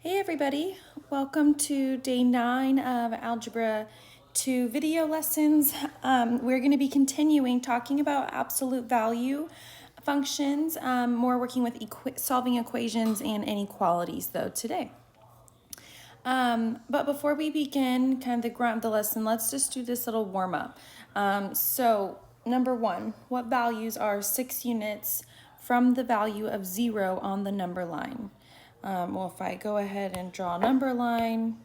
Hey everybody, welcome to day 9 of Algebra 2 video lessons. We're going to be continuing talking about absolute value functions, more working with solving equations and inequalities though today. But before we begin kind of the grunt of the lesson, let's just do this little warm up. So number 1, what values are 6 units from the value of 0 on the number line? Well, if I go ahead and draw a number line,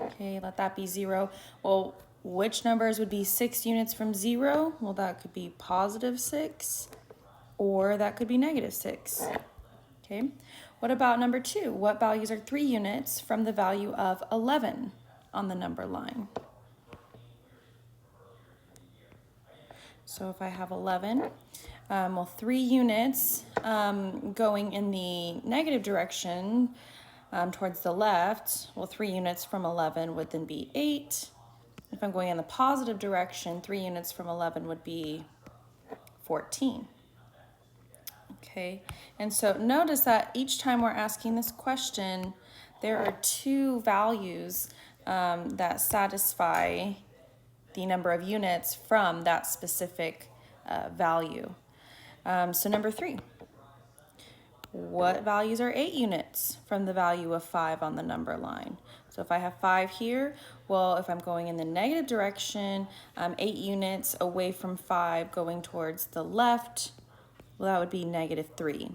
okay, let that be 0. Well, which numbers would be 6 units from 0? Well, that could be positive 6, or that could be negative 6. Okay, what about number 2? What values are 3 units from the value of 11 on the number line? So if I have 11, well, 3 units going in the negative direction towards the left, well, 3 units from 11 would then be 8. If I'm going in the positive direction, 3 units from 11 would be 14. Okay, and so notice that each time we're asking this question, there are 2 values that satisfy the number of units from that specific value. So number 3, what values are 8 units from the value of 5 on the number line? So if I have 5 here, well, if I'm going in the negative direction, 8 units away from 5 going towards the left, well, that would be negative 3,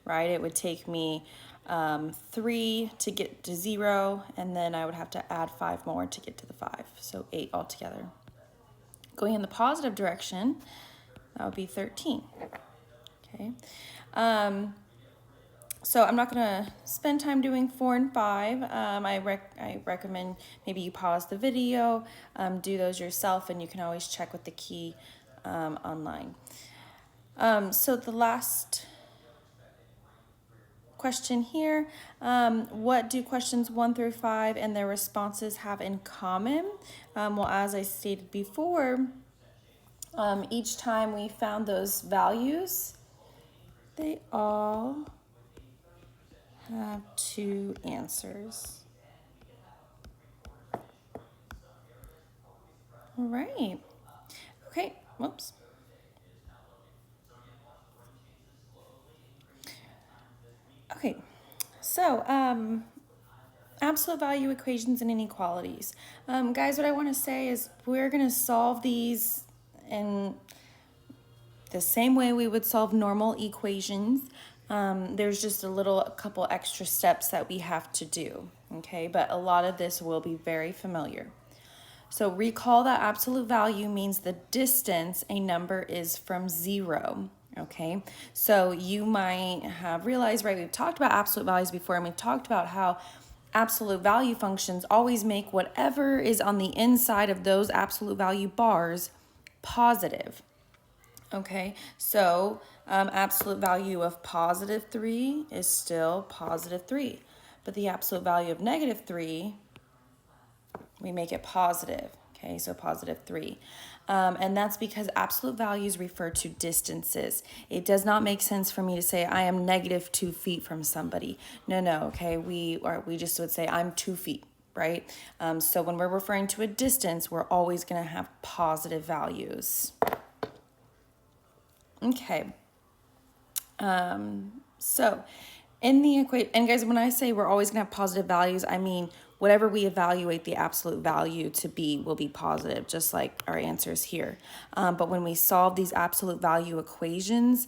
right? It would take me 3 to get to 0, and then I would have to add 5 more to get to the 5, so 8 altogether. Going in the positive direction, that would be 13, okay? So I'm not going to spend time doing 4 and 5. I recommend maybe you pause the video, do those yourself, and you can always check with the key online. So the last question here, what do questions 1 through 5 and their responses have in common? Well, as I stated before, each time we found those values, they all have 2 answers. All right. Okay, whoops. Okay, so absolute value equations and inequalities. Guys, what I want to say is we're going to solve these in the same way we would solve normal equations. There's just a couple extra steps that we have to do, okay? But a lot of this will be very familiar. So recall that absolute value means the distance a number is from 0, okay? So you might have realized, right, we've talked about absolute values before, and we've talked about how absolute value functions always make whatever is on the inside of those absolute value bars positive. Okay, so absolute value of positive 3 is still positive 3. But the absolute value of negative 3, we make it positive. Okay, so positive 3. And that's because absolute values refer to distances. It does not make sense for me to say I am negative 2 feet from somebody. No, okay, we just would say I'm 2 feet, right? So when we're referring to a distance, we're always going to have positive values. Okay, so in the equation, and guys, when I say we're always gonna have positive values, I mean whatever we evaluate the absolute value to be will be positive, just like our answers here. But when we solve these absolute value equations,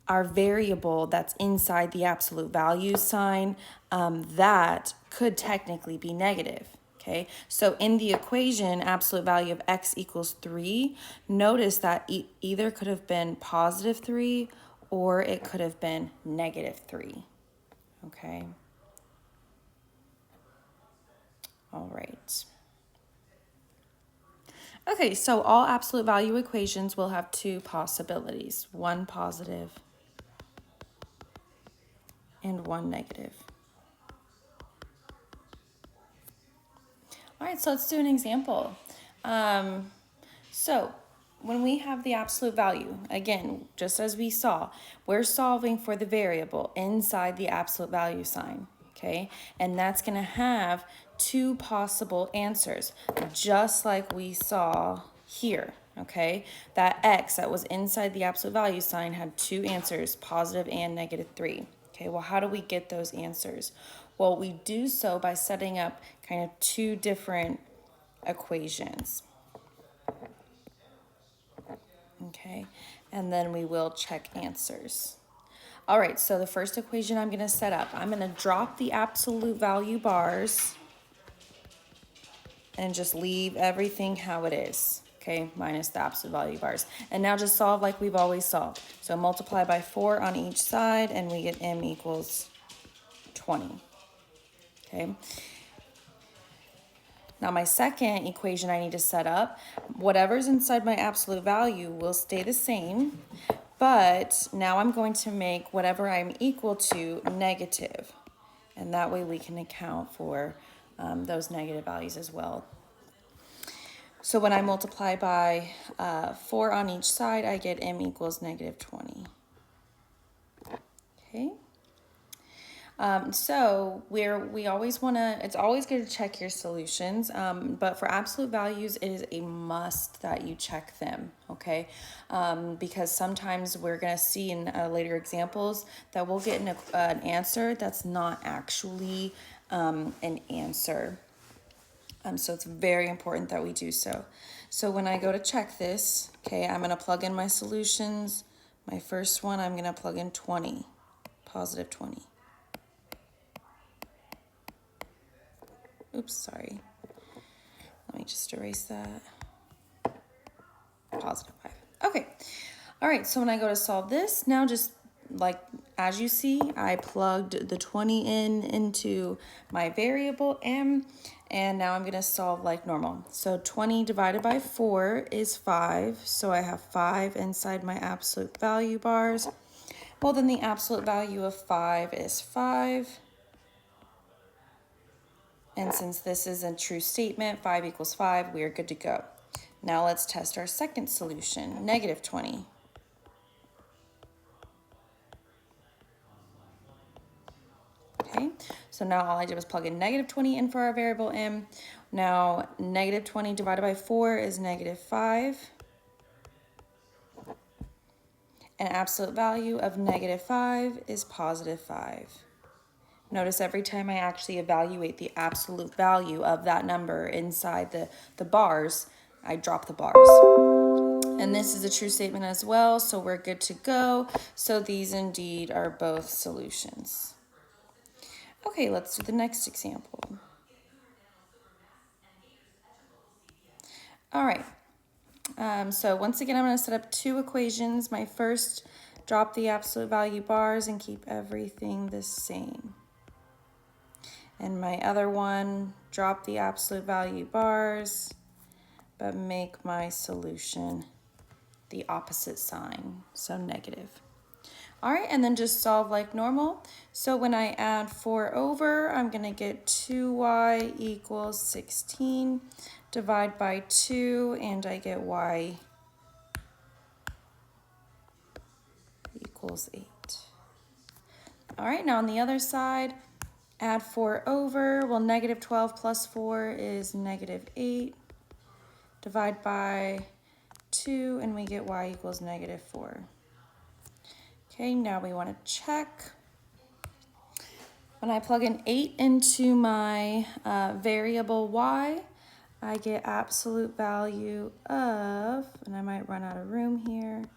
our variable that's inside the absolute value sign, that could technically be negative. Okay, so in the equation, absolute value of x equals 3, notice that either could have been positive 3 or it could have been negative 3. Okay. All right. Okay, so all absolute value equations will have 2 possibilities, one positive and one negative. All right, so let's do an example. So when we have the absolute value, again, just as we saw, we're solving for the variable inside the absolute value sign, okay? And that's gonna have two possible answers, just like we saw here, okay? That x that was inside the absolute value sign had two answers, positive and -3. Okay, well, how do we get those answers? Well, we do so by setting up kind of two different equations. Okay, and then we will check answers. All right, so the first equation I'm going to set up, I'm going to drop the absolute value bars and just leave everything how it is, okay, minus the absolute value bars. And now just solve like we've always solved. So multiply by 4 on each side, and we get m equals 20, okay? Now my second equation I need to set up, whatever's inside my absolute value will stay the same, but now I'm going to make whatever I'm equal to negative. And that way we can account for those negative values as well. So when I multiply by 4 on each side, I get m equals -20. Okay. So we always want to, it's always good to check your solutions, but for absolute values, it is a must that you check them, okay? Because sometimes we're going to see in later examples that we'll get an answer that's not actually an answer. So it's very important that we do so. So when I go to check this, okay, I'm going to plug in my solutions. My first one, I'm going to plug in 20, positive 20. Oops, sorry. Let me just erase that. Positive 5. Okay. All right, so when I go to solve this, now just like as you see, I plugged the 20 into my variable m, and now I'm going to solve like normal. So 20 divided by 4 is 5, so I have 5 inside my absolute value bars. Well, then the absolute value of 5 is 5. And since this is a true statement, 5 equals 5, we are good to go. Now let's test our second solution, -20. Okay, so now all I did was plug in -20 in for our variable m. Now -20 divided by 4 is -5. An absolute value of -5 is positive 5. Notice every time I actually evaluate the absolute value of that number inside the bars, I drop the bars. And this is a true statement as well, so we're good to go. So these indeed are both solutions. Okay, let's do the next example. All right, so once again, I'm going to set up two equations. My first, drop the absolute value bars and keep everything the same. And my other one, drop the absolute value bars, but make my solution the opposite sign, so negative. All right, and then just solve like normal. So when I add 4 over, I'm going to get 2y equals 16. Divide by 2, and I get y equals 8. All right, now on the other side, add 4 over. Well, -12 plus 4 is -8. Divide by 2, and we get y equals -4. Okay, now we want to check. When I plug in 8 into my variable y, I get absolute value of, and I might run out of room here,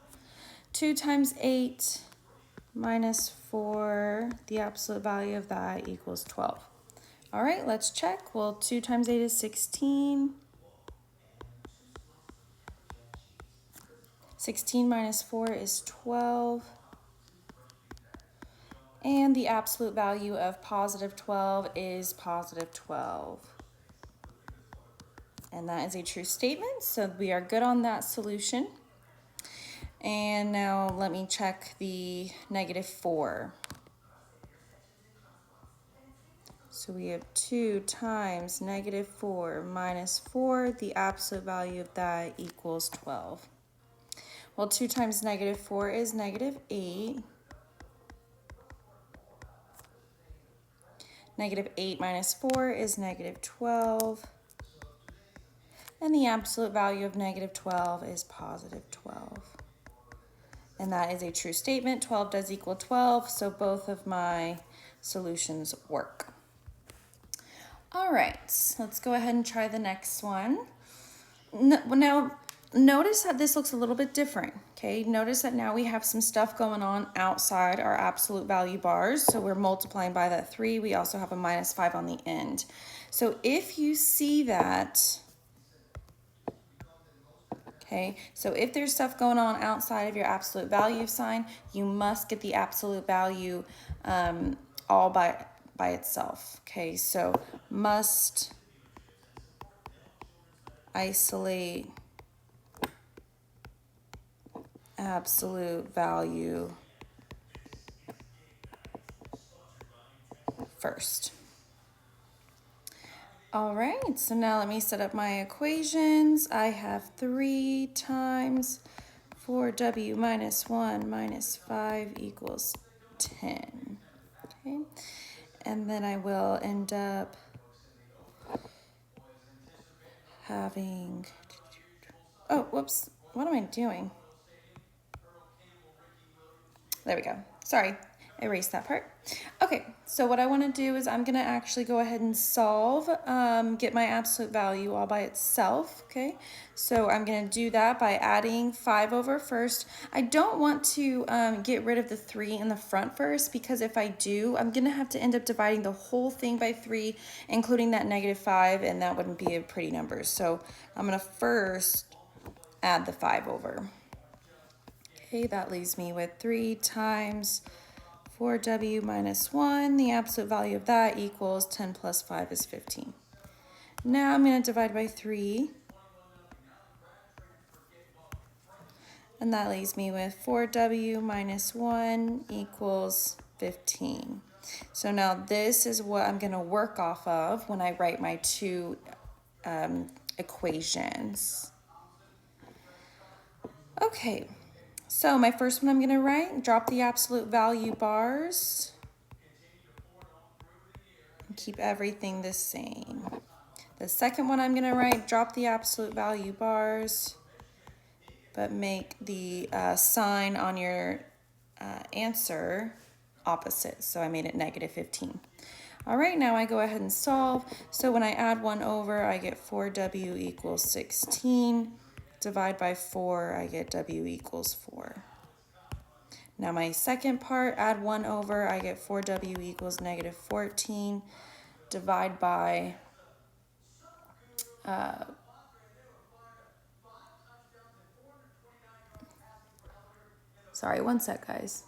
2 times 8 minus 4, the absolute value of that equals 12. All right, let's check. Well, 2 times 8 is 16. 16 minus 4 is 12. And the absolute value of positive 12 is positive 12. And that is a true statement, so we are good on that solution. And now let me check the -4. So we have 2 times -4 minus 4. The absolute value of that equals 12. Well, 2 times negative 4 is negative 8. Negative 8 minus 4 is negative 12. And the absolute value of negative 12 is positive 12. And that is a true statement. 12 does equal 12, so both of my solutions work. All right, let's go ahead and try the next one. Now, notice that this looks a little bit different, okay? Notice that now we have some stuff going on outside our absolute value bars. So we're multiplying by that 3. We also have a minus 5 on the end. So if you see that, okay, so if there's stuff going on outside of your absolute value sign, you must get the absolute value all by itself, okay? So must isolate absolute value first. All right, so now let me set up my equations. I have 3 times 4w minus 1 minus 5 equals 10. Okay, and then I will end up having, oh, whoops, what am I doing? There we go. Sorry, erase that part. Okay, so what I want to do is I'm going to actually go ahead and solve, get my absolute value all by itself, okay? So I'm going to do that by adding 5 over first. I don't want to get rid of the 3 in the front first, because if I do, I'm going to have to end up dividing the whole thing by 3, including that negative 5, and that wouldn't be a pretty number. So I'm going to first add the 5 over. Okay, that leaves me with 3 times 4w minus 1. The absolute value of that equals 10 plus 5 is 15. Now I'm going to divide by 3. And that leaves me with 4w minus 1 equals 15. So now this is what I'm going to work off of when I write my two equations. Okay. So my first one I'm going to write, drop the absolute value bars, and keep everything the same. The second one I'm going to write, drop the absolute value bars, but make the sign on your answer opposite. So I made it negative 15. All right, now I go ahead and solve. So when I add 1 over, I get 4w equals 16. Divide by 4, I get w equals 4. Now my second part, add 1 over, I get 4w equals negative 14. Divide by, sorry, one sec, guys.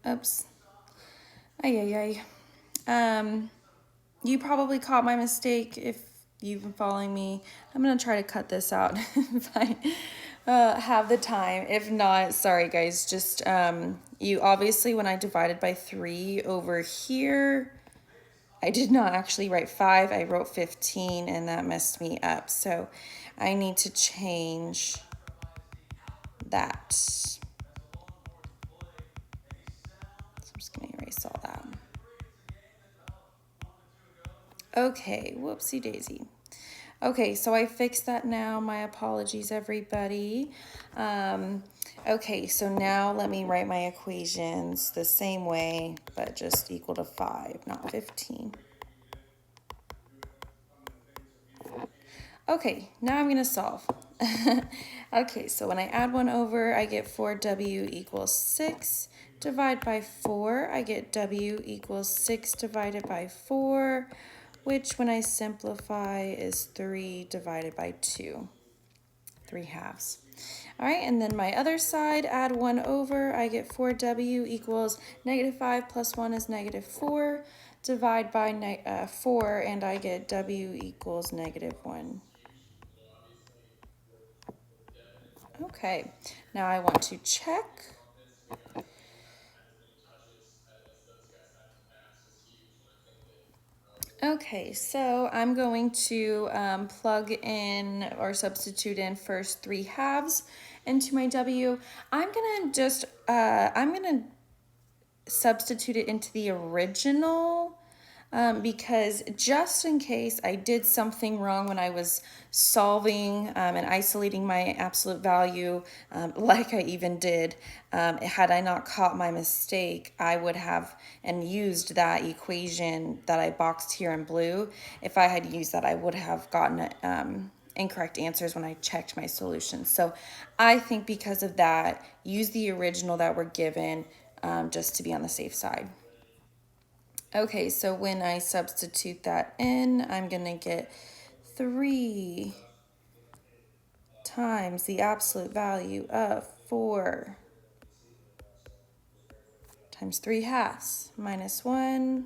Oops. Ay. You probably caught my mistake if you've been following me. I'm going to try to cut this out if I have the time. If not, sorry guys, just you obviously when I divided by 3 over here, I did not actually write 5, I wrote 15 and that messed me up. So I need to change that. So I'm just going to erase all that. Okay, whoopsie daisy. Okay, so I fixed that now. My apologies, everybody. Okay, so now let me write my equations the same way, but just equal to 5, not 15. Okay, now I'm going to solve. Okay, so when I add 1 over, I get 4w equals 6. Divide by 4, I get w equals 6 divided by 4, which when I simplify is 3 divided by 2, 3 halves. All right, and then my other side, add 1 over, I get 4w equals negative 5 plus 1 is negative 4. Divide by 4, and I get w equals negative 1. Okay, now I want to check. Okay, so I'm going to plug in or substitute in first 3 halves into my W. I'm gonna substitute it into the original because just in case I did something wrong when I was solving and isolating my absolute value, like I even did, had I not caught my mistake, I would have and used that equation that I boxed here in blue. If I had used that, I would have gotten incorrect answers when I checked my solutions. So I think because of that, use the original that we're given just to be on the safe side. Okay, so when I substitute that in, I'm going to get 3 times the absolute value of 4 times 3 halves minus 1,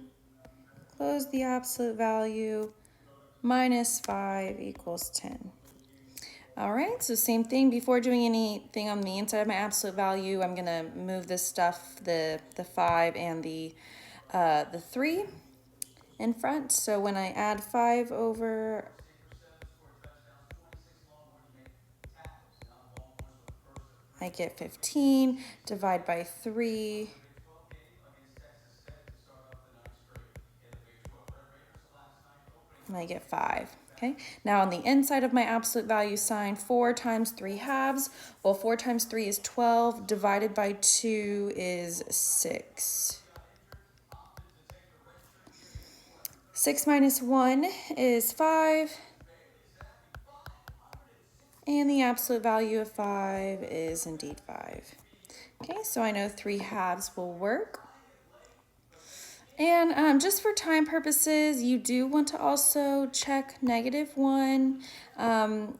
close the absolute value, minus 5 equals 10. All right, so same thing. Before doing anything on the inside of my absolute value, I'm going to move this stuff, the 5 and the 3 in front. So when I add 5 over, I get 15, divide by 3, and I get 5. Okay, now on the inside of my absolute value sign, 4 times 3 halves. Well, 4 times 3 is 12, divided by 2 is 6. 6 minus 1 is 5, and the absolute value of 5 is indeed 5. Okay, so I know 3 halves will work. And just for time purposes, you do want to also check -1.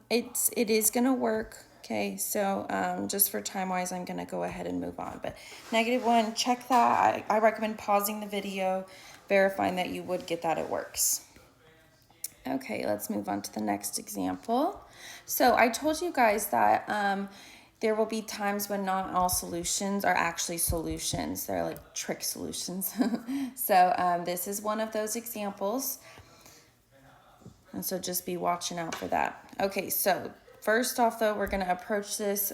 It is going to work. Okay, so just for time wise, I'm going to go ahead and move on. But -1, check that. I recommend pausing the video, verifying that you would get that it works. Okay, let's move on to the next example. So I told you guys that there will be times when not all solutions are actually solutions. They're like trick solutions. So this is one of those examples. And so just be watching out for that. Okay, so first off though, we're gonna approach this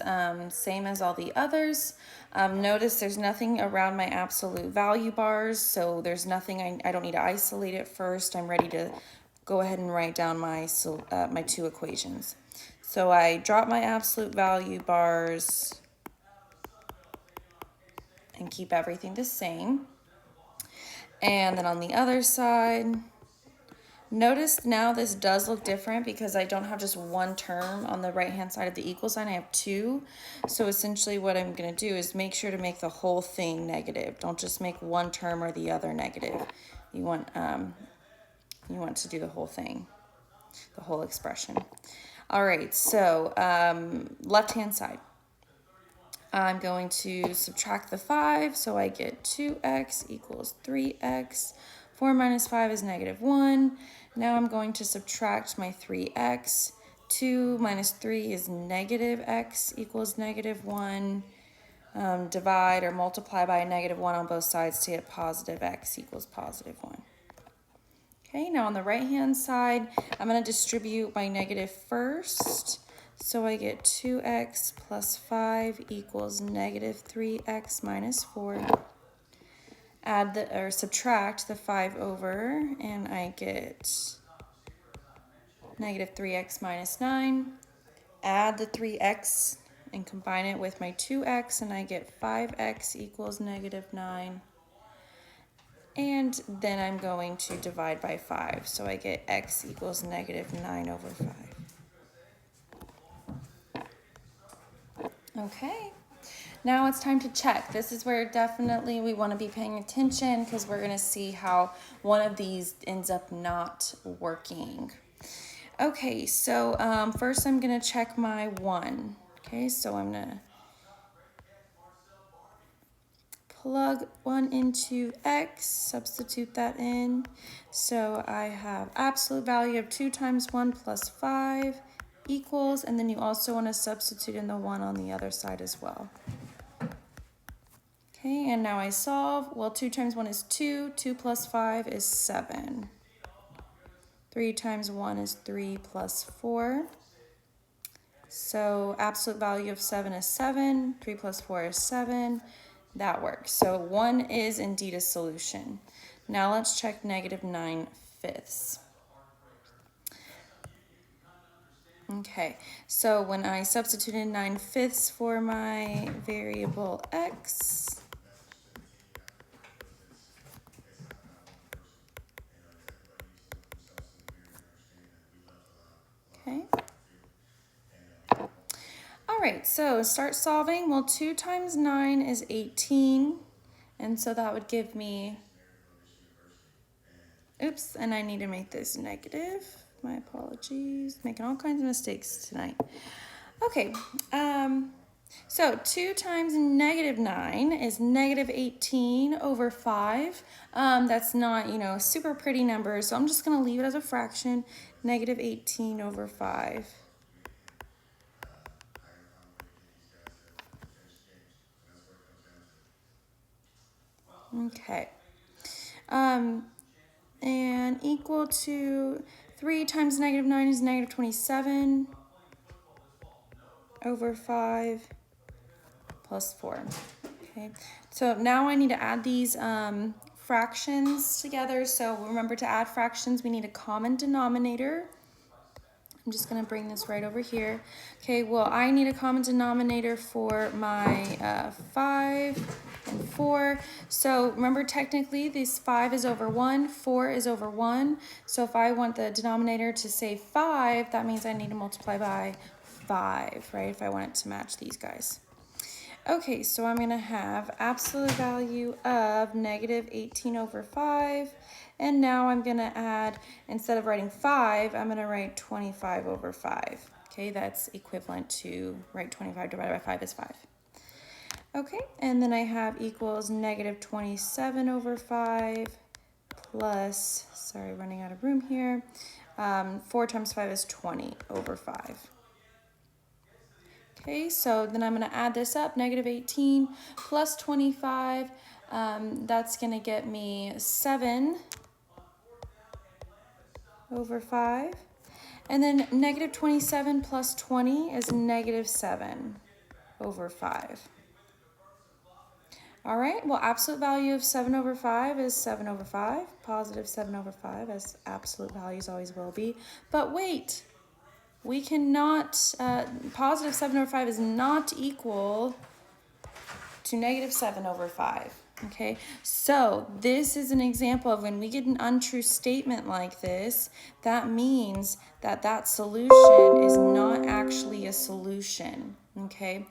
same as all the others. Notice there's nothing around my absolute value bars, so there's nothing, I don't need to isolate it first. I'm ready to go ahead and write down my 2 equations. So I drop my absolute value bars and keep everything the same. And then on the other side, notice now this does look different because I don't have just one term on the right-hand side of the equal sign. I have 2. So essentially what I'm going to do is make sure to make the whole thing negative. Don't just make one term or the other negative. You want to do the whole thing, the whole expression. All right, so left-hand side. I'm going to subtract the 5, so I get 2x equals 3x. 4 minus 5 is -1. Now I'm going to subtract my 3x. 2 minus 3 is -x equals -1. Divide or multiply by a -1 on both sides to get positive x equals +1. Okay, now on the right-hand side, I'm going to distribute my negative first. So I get 2x plus 5 equals -3x minus 4. Subtract the 5 over, and I get -3x minus 9. Add the 3x and combine it with my 2x, and I get 5x equals -9. And then I'm going to divide by 5. So I get x equals -9 over 5. Okay, now it's time to check. This is where definitely we want to be paying attention because we're going to see how one of these ends up not working. Okay, so first I'm going to check my 1. Okay, so I'm going to plug 1 into x, substitute that in. So I have absolute value of 2 times 1 plus 5 equals, and then you also want to substitute in the 1 on the other side as well. Okay, and now I solve. Well, 2 times 1 is 2. 2 plus 5 is 7. 3 times 1 is 3 plus 4. So absolute value of 7 is 7. 3 plus 4 is 7. That works. So 1 is indeed a solution. Now let's check negative 9/5. Okay, so when I substituted 9/5 for my variable x, okay. All right, so start solving. Well, 2 times 9 is 18, and so that would give me, oops, and I need to make this negative. My apologies, making all kinds of mistakes tonight. Okay, so 2 times negative 9 is negative 18 over 5. That's not, a super pretty number, so I'm just going to leave it as a fraction, negative 18 over 5. Okay. And equal to 3 times negative 9 is negative 27 over 5 plus 4. Okay, so now I need to add these fractions together. So remember, to add fractions, we need a common denominator. I'm just going to bring this right over here. Okay, well, I need a common denominator for my 5 and 4. So remember, technically, this 5 is over 1, 4 is over 1. So if I want the denominator to say 5, that means I need to multiply by 5, right, if I want it to match these guys. Okay, so I'm going to have absolute value of negative 18 over 5. And now I'm going to add, instead of writing 5, I'm going to write 25 over 5. Okay, that's equivalent to, right, 25 divided by 5 is 5. Okay, and then I have equals negative 27 over 5 plus, sorry, running out of room here, 4 times 5 is 20 over 5. Okay, so then I'm going to add this up, negative 18 plus 25, that's going to get me 7 over 5. And then negative 27 plus 20 is negative 7 over 5. All right, well, absolute value of 7 over 5 is 7 over 5, positive 7 over 5, as absolute values always will be. But wait, we cannot, positive 7 over 5 is not equal to negative 7 over 5. Okay, so this is an example of when we get an untrue statement like this, that means that that solution is not actually a solution. Okay,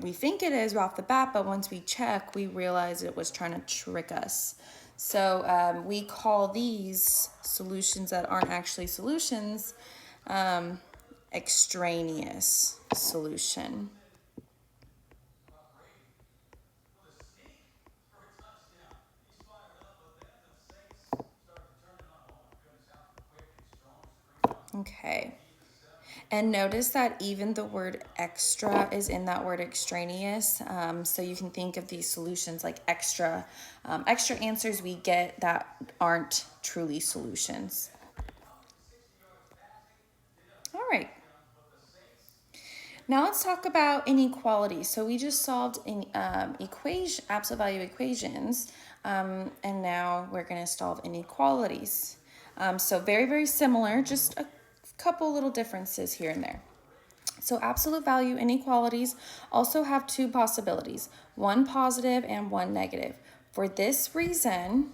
we think it is off the bat, but once we check, we realize it was trying to trick us. So we call these solutions that aren't actually solutions extraneous solution. Okay. And notice that even the word extra is in that word extraneous. So you can think of these solutions like extra answers we get that aren't truly solutions. All right. Now let's talk about inequalities. So we just solved absolute value equations, and now we're going to solve inequalities. So very, very similar, just a couple little differences here and there. So absolute value inequalities also have two possibilities, one positive and one negative. For this reason,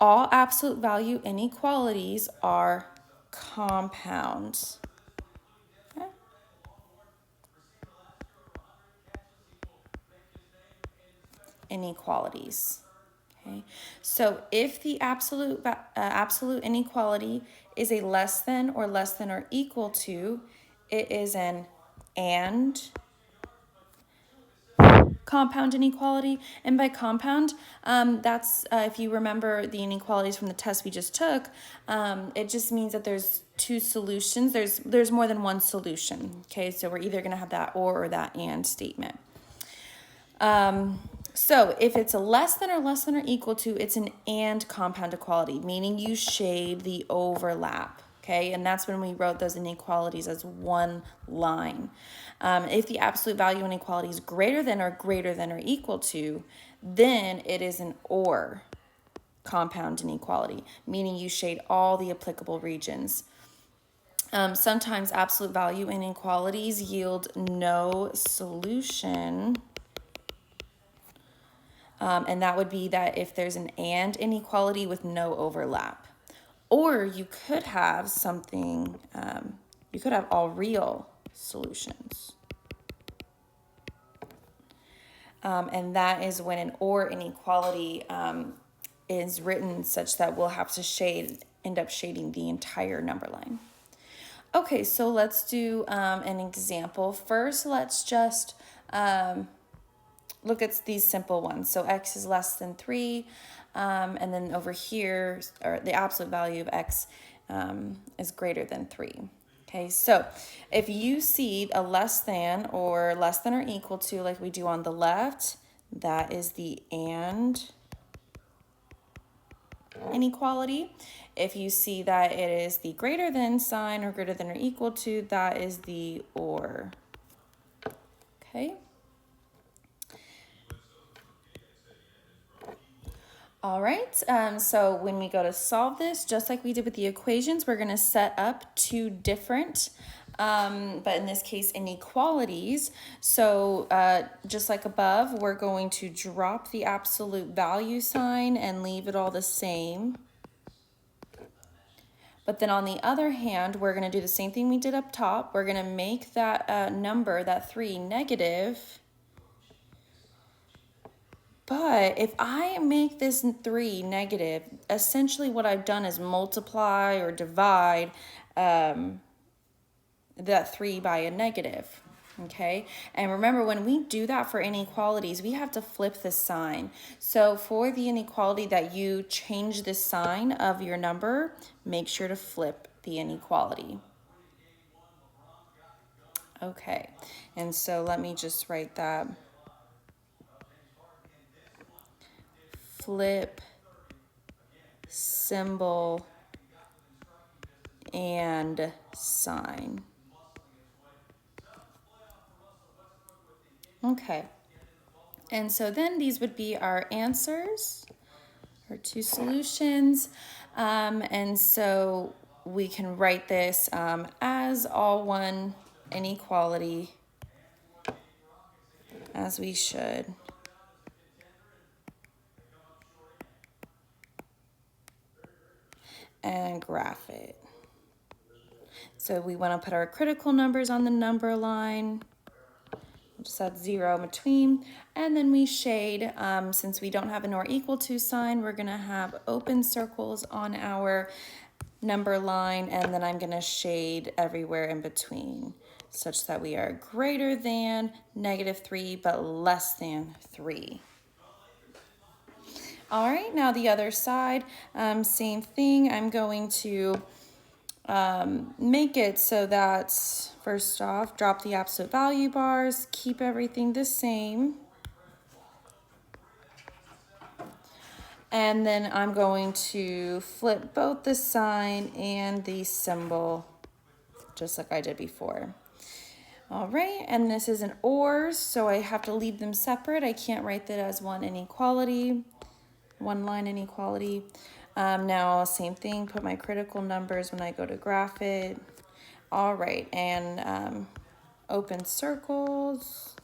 all absolute value inequalities are compound. Okay. Inequalities. Okay, so if the absolute inequality is a less than or equal to, it is an and compound inequality. And by compound, that's if you remember the inequalities from the test we just took, it just means that there's two solutions. There's more than one solution. Okay, so we're either going to have that or that and statement. So if it's a less than or equal to, it's an and compound equality, meaning you shade the overlap. Okay, and that's when we wrote those inequalities as one line. If the absolute value inequality is greater than or equal to, then it is an or compound inequality, meaning you shade all the applicable regions. Sometimes absolute value inequalities yield no solution. And that would be that if there's an and inequality with no overlap. Or you could have something, you could have all real solutions. And that is when an or inequality is written such that we'll have to end up shading the entire number line. Okay, so let's do an example. First, let's just look at these simple ones. So x is less than 3, and then over here, or the absolute value of x is greater than 3. Okay, so if you see a less than or equal to, like we do on the left, that is the and inequality. If you see that it is the greater than sign or greater than or equal to, that is the or. Okay. All right, so when we go to solve this, just like we did with the equations, we're going to set up two different, but in this case, inequalities. So just like above, we're going to drop the absolute value sign and leave it all the same. But then on the other hand, we're going to do the same thing we did up top. We're going to make that number, that 3, negative. But if I make this 3 negative, essentially what I've done is multiply or divide that 3 by a negative, okay? And remember, when we do that for inequalities, we have to flip the sign. So for the inequality that you change the sign of your number, make sure to flip the inequality. Okay, and so let me just write that. Flip symbol and sign. Okay, and so then these would be our answers, our two solutions, and so we can write this as all one inequality, as we should. And graph it. So we want to put our critical numbers on the number line. Just add 0 in between, and then we shade. Since we don't have an or equal to sign, we're going to have open circles on our number line, and then I'm going to shade everywhere in between such that we are greater than -3 but less than 3. All right, now the other side, same thing. I'm going to make it so that, first off, drop the absolute value bars, keep everything the same. And then I'm going to flip both the sign and the symbol, just like I did before. All right, and this is an or, so I have to leave them separate. I can't write that as one inequality, one line inequality. Now, same thing, put my critical numbers when I go to graph it. All right, and open circles.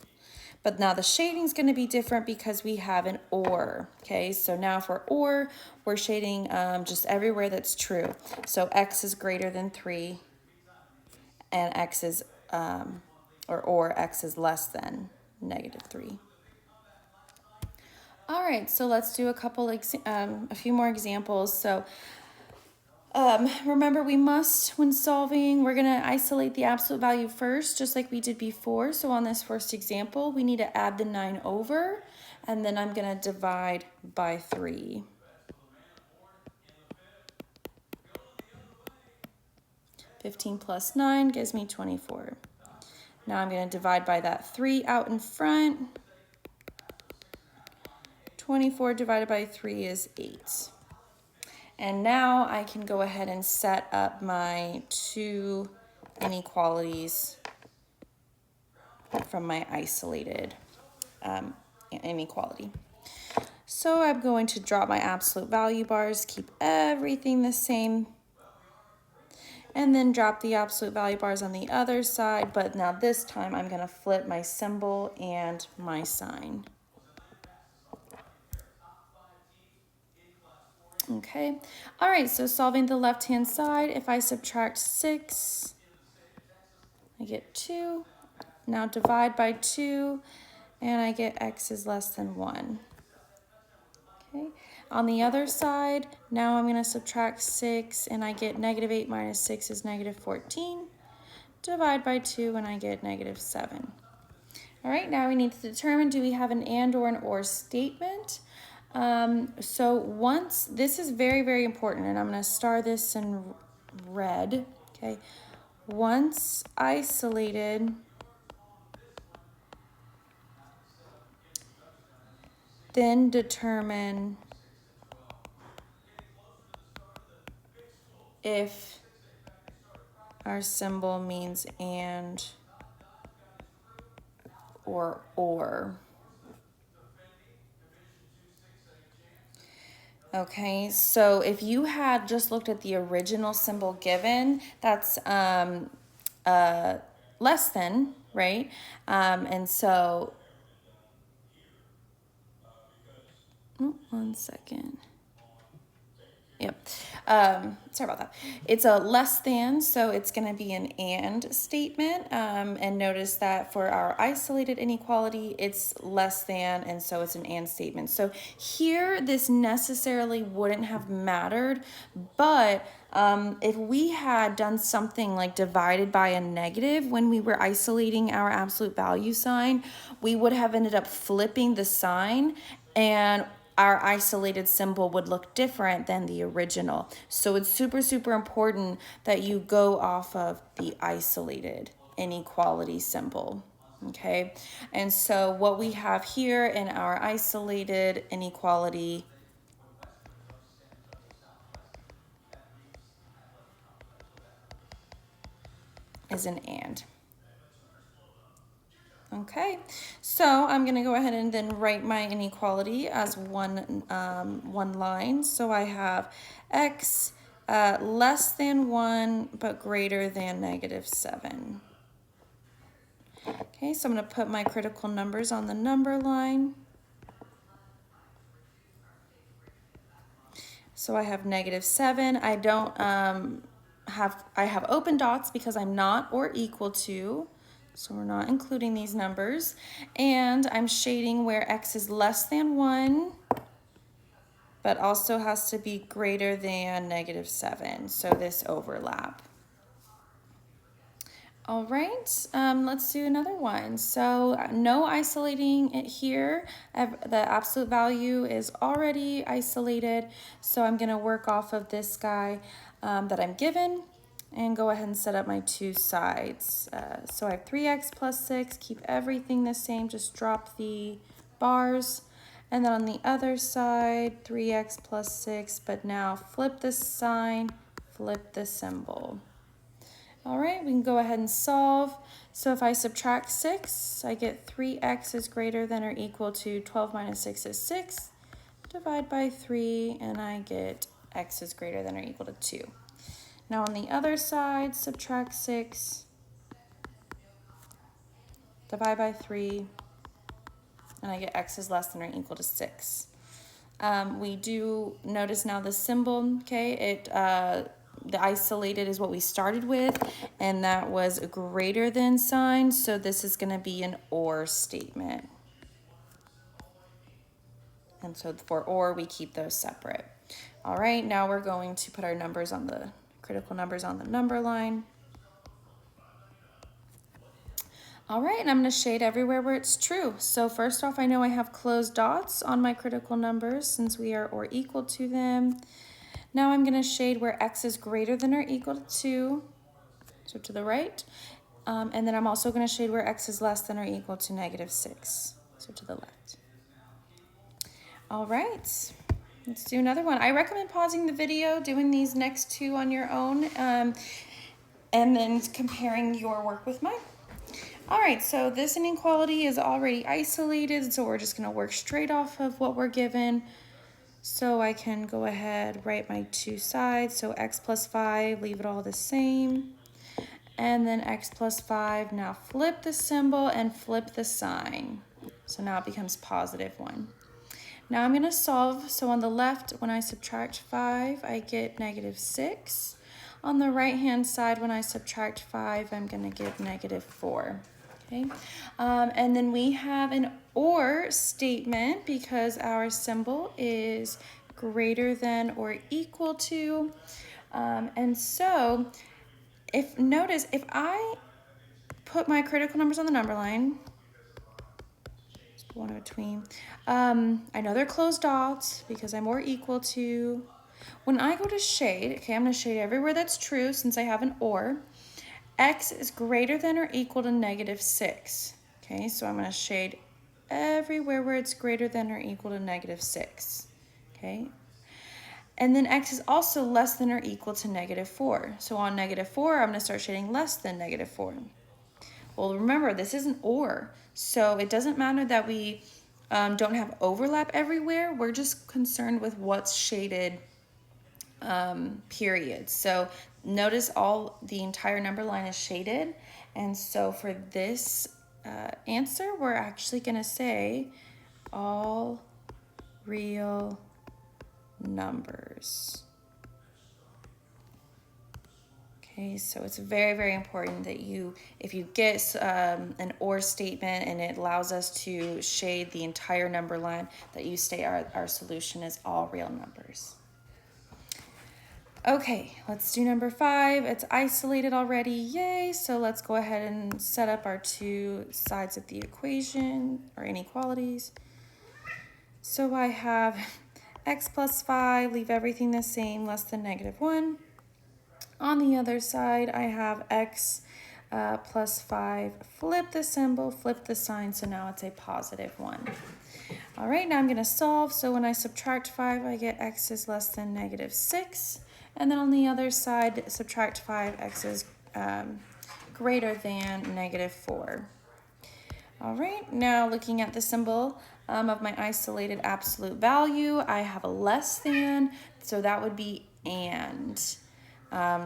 But now the shading is going to be different because we have an or, okay? So now for or, we're shading just everywhere that's true. So x is greater than 3, and x is, or x is less than -3. All right, so let's do a few more examples. So remember, we must, when solving, we're going to isolate the absolute value first, just like we did before. So on this first example, we need to add the 9 over, and then I'm going to divide by 3. (15 plus 9 gives me 24. Now I'm going to divide by that 3 out in front. 24 divided by 3 is 8. And now I can go ahead and set up my two inequalities from my isolated inequality. So I'm going to drop my absolute value bars, keep everything the same, and then drop the absolute value bars on the other side, but now this time I'm going to flip my symbol and my sign. Okay, all right, so solving the left-hand side, if I subtract 6, I get 2. Now divide by 2, and I get x is less than 1. Okay, on the other side, now I'm going to subtract 6, and I get negative 8 minus 6 is negative 14. Divide by 2, and I get negative 7. All right, now we need to determine, do we have an and or an or statement? So once, this is very, very important, and I'm going to star this in red, okay? Once isolated, then determine if our symbol means and or. Okay, so if you had just looked at the original symbol given, that's less than, right? And so, one second. Yep. Sorry about that. It's a less than, so it's going to be an and statement. And notice that for our isolated inequality, it's less than, and so it's an and statement. So here, this necessarily wouldn't have mattered, but if we had done something like divided by a negative when we were isolating our absolute value sign, we would have ended up flipping the sign, and our isolated symbol would look different than the original. So it's super, super important that you go off of the isolated inequality symbol, okay? And so what we have here in our isolated inequality is an and. Okay, so I'm going to go ahead and then write my inequality as one line. So I have x less than 1 but greater than negative 7. Okay, so I'm going to put my critical numbers on the number line. So I have negative 7. I don't I have open dots because I'm not or equal to. So we're not including these numbers. And I'm shading where x is less than 1, but also has to be greater than negative 7. So this overlap. All right, let's do another one. So no isolating it here. The absolute value is already isolated. So I'm going to work off of this guy that I'm given, and go ahead and set up my two sides. So I have 3x plus 6, keep everything the same, just drop the bars. And then on the other side, 3x plus 6, but now flip the sign, flip the symbol. All right, we can go ahead and solve. So if I subtract 6, I get 3x is greater than or equal to 12 minus 6 is 6. Divide by 3, and I get x is greater than or equal to 2. Now on the other side, subtract 6, divide by 3, and I get x is less than or equal to 6. We do notice now the symbol, okay, the isolated is what we started with, and that was a greater than sign, so this is going to be an or statement. And so for or, we keep those separate. All right, now we're going to put our numbers on the critical numbers on the number line. All right, and I'm going to shade everywhere where it's true. So first off, I know I have closed dots on my critical numbers since we are or equal to them. Now I'm going to shade where x is greater than or equal to 2, so to the right. And then I'm also going to shade where x is less than or equal to negative 6, so to the left. All right, let's do another one. I recommend pausing the video, doing these next two on your own, and then comparing your work with mine. All right, so this inequality is already isolated, so we're just gonna work straight off of what we're given. So I can go ahead, write my two sides. So x plus 5, leave it all the same. And then x plus 5, now flip the symbol and flip the sign. So now it becomes positive 1. Now I'm going to solve. So on the left, when I subtract 5, I get negative 6. On the right-hand side, when I subtract 5, I'm going to get negative 4. Okay, and then we have an OR statement because our symbol is greater than or equal to. And so notice if I put my critical numbers on the number line, one in between, I know they're closed dots because I'm or equal to. When I go to shade, okay, I'm going to shade everywhere that's true since I have an OR. X is greater than or equal to negative 6. Okay, so I'm going to shade everywhere where it's greater than or equal to negative 6. Okay, and then X is also less than or equal to negative 4. So on negative 4, I'm going to start shading less than negative 4. Well, remember, this is an OR, so it doesn't matter that we don't have overlap everywhere. We're just concerned with what's shaded, period. So notice the entire number line is shaded. And so for this answer, we're actually going to say all real numbers. Okay, so it's very, very important that if you get an OR statement and it allows us to shade the entire number line, that you state our solution is all real numbers. Okay, let's do number 5. It's isolated already, yay! So let's go ahead and set up our two sides of the equation, or inequalities. So I have x plus 5, leave everything the same, less than negative 1. On the other side, I have x plus 5, flip the symbol, flip the sign, so now it's a positive 1. All right, now I'm going to solve. So when I subtract 5, I get x is less than negative 6. And then on the other side, subtract 5, x is greater than negative 4. All right, now looking at the symbol of my isolated absolute value, I have a less than, so that would be and.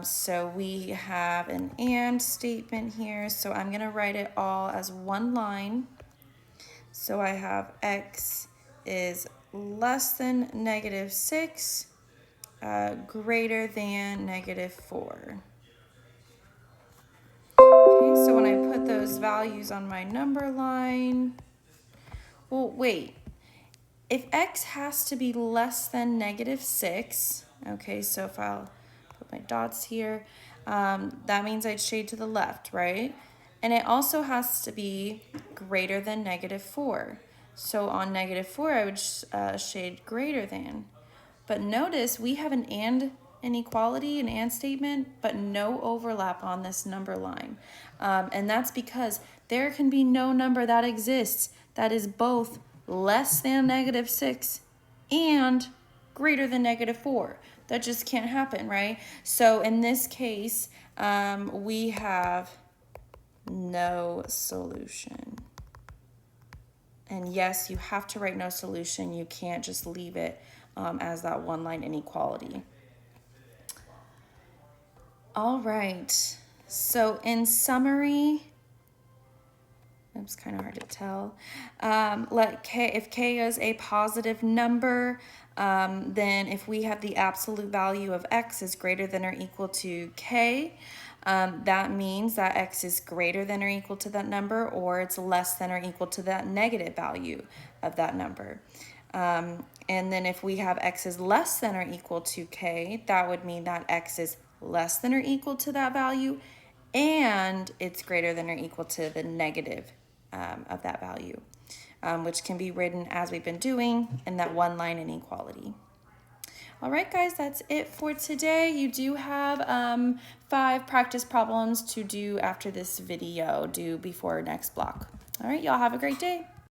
So we have an and statement here, so I'm going to write it all as one line. So I have x is less than negative 6, greater than negative 4. Okay, so when I put those values on my number line, well, wait. If x has to be less than negative 6, okay, so if I'll put my dots here, that means I'd shade to the left, right? And it also has to be greater than negative 4. So on negative 4, I would shade greater than. But notice we have an and inequality, an and statement, but no overlap on this number line. And that's because there can be no number that exists that is both less than negative 6 and greater than negative 4. That just can't happen, right? So in this case, we have no solution. And yes, you have to write no solution. You can't just leave it as that one-line inequality. All right, so in summary, it's kind of hard to tell. If k is a positive number, then if we have the absolute value of x is greater than or equal to k, that means that x is greater than or equal to that number, or it's less than or equal to that negative value of that number. And then if we have x is less than or equal to k, that would mean that x is less than or equal to that value, and it's greater than or equal to the negative of that value, which can be written as we've been doing in that one-line inequality. All right, guys, that's it for today. You do have 5 practice problems to do after this video, due before next block. All right, y'all have a great day.